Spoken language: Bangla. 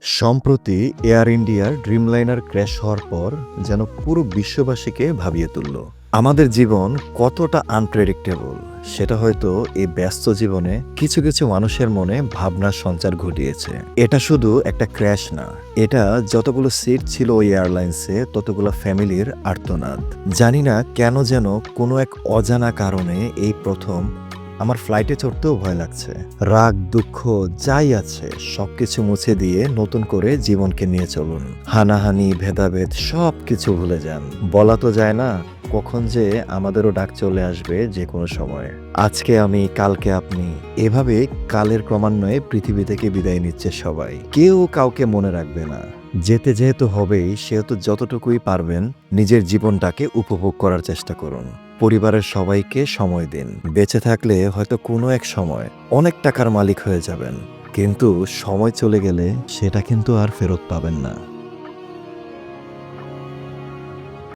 সম্প্রতি এয়ার ইন্ডিয়ার ড্রিমলাইনার ক্র্যাশ হওয়ার পর যেন পুরো বিশ্ববাসীকে ভাবিয়ে তুলল। আমাদের জীবন কতটা আনপ্রেডিক্টেবল সেটা হয়তো এই ব্যস্ত জীবনে কিছু কিছু মানুষের মনে ভাবনার সঞ্চার ঘটিয়েছে। এটা শুধু একটা ক্র্যাশ না, এটা যতগুলো সিট ছিল ওই এয়ারলাইন্সে ততগুলো ফ্যামিলির আর্তনাদ। জানি না কেন যেন কোনো এক অজানা কারণে এই প্রথম আমার ফ্লাইটে চড়তেও ভয় লাগছে। রাগ, দুঃখ যাই আছে সবকিছু মুছে দিয়ে নতুন করে জীবনকে নিয়ে চলুন। হানাহানি, ভেদাভেদ সবকিছু ভুলে যান। বলা তো যায় না কখন যে আমাদেরও ডাক চলে আসবে যে কোনো সময়। আজকে আমি, কালকে আপনি, এভাবে কালের ক্রমান্বয়ে পৃথিবী থেকে বিদায় নিচ্ছে সবাই। কেউ কাউকে মনে রাখবে না। যেতে যেহেতু হবেই, সেহেতু যতটুকুই পারবেন নিজের জীবনটাকে উপভোগ করার চেষ্টা করুন। পরিবারের সবাইকে সময় দিন। বেঁচে থাকলে হয়তো কোনো এক সময় অনেক টাকার মালিক হয়ে যাবেন, কিন্তু সময় চলে গেলে সেটা কিন্তু আর ফেরত পাবেন না।